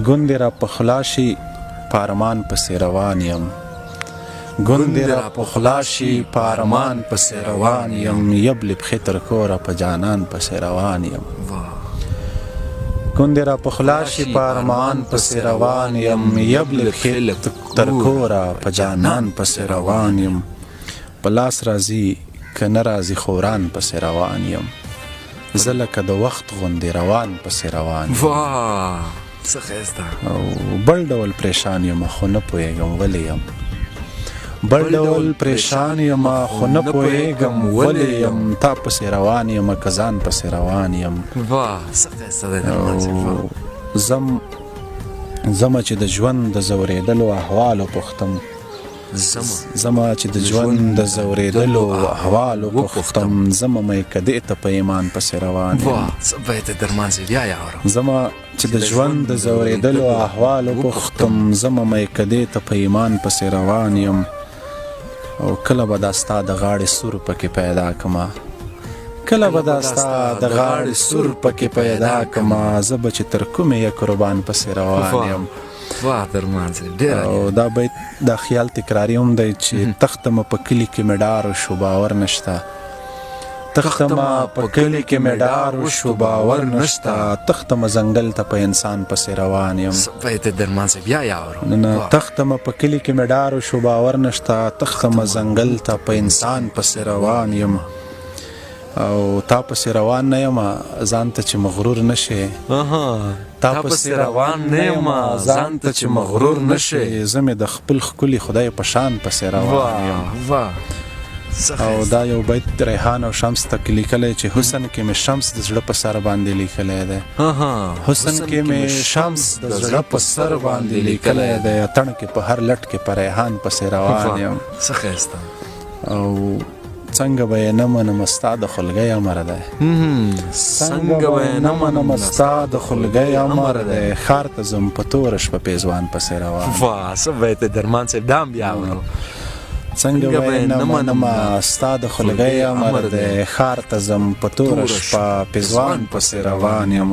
ګوندې را په خلا شي په ارمان پسې روان یم ګوندې را په خلا شي په ارمان پسې روان یم یبلې پښې تر کوره په جانان پسې روان یم ګوندې را په خلا شي په ارمان پسې روان یم یبلې پښې تر کوره په جانان پسې روان یم په لاس راځي که نه راځي خوران پسې روان یم زه لکه د وخت غوندې روان پسې روان یم څه ښایسته او بل ډول پریشان یم خو نه پوهېږم ولې یم بل ډول پریشان یم خو نه پوهېږم ولې یم تا پسې روان یم که ځان پسې روان یم څه ښایسته دی درمان صاحب زمه چې د ژوند د ځورېدلو احوالو پوښتم زما چې د ژوند د ځورېدلو احوالو پوښتم زمه مې کدې ته په ایمان پسې روان یم څه بیت درمان صاحب بیا یې اورم زما چې د ژوند د ځورېدلو احوالو پوښتم زمه مې کدې ته په ایمان پسې روان یم او کله به دا ستا د غاړې سور پکې پیدا کما کله به دا ستا د غاړې سور پکې پیدا کما زه به چې تر کومې یک قربان پسې روان یم درمان صاحب ډېر او دا بیت دا خیال تکراري هم دی چې تختمه په کلي کې مې ډار وشو باور نشته تختمه په کلي کې مې ډار وشو باور نشته تختمه ځنګل ته په انسان پسې روان یم بیت درمان صاحب بیا یې اورم نه تختمه په کلي کې مې ډار وشو باور نشته تختمه ځنګل ته په انسان پسې روان یم او تا پسې روان نه یم ځان ته چې مغرور نشې تا پسې روان نه یم ځان ته چې مغرور نشې زه مې د خپل ښکلي خدای په شان پسې روان یم او دا یو بیت ریحان او شمس ته لیکلی چې حسن کې مې شمس د زړه په سر باندې لیکلی دی حسن کې مې شمس د زړه په سر باندې لیکلی دی تڼ کې په هر لټ کې په ریحان پسې روان یم څه ښایسته او څنګه به یې نه منم ستا د خولګۍ امر دی څنګه به یې نه منم ستا د خولګۍ امر دی ښار ته ځم په توره شپه پېزوان پسې روان څه بیت درمان صاحب دا هم بیا اورم څنګه به یې نه منم ستا د خولګۍ امر دی ښار ته ځم په توره شپه پېزوان پسې روان یم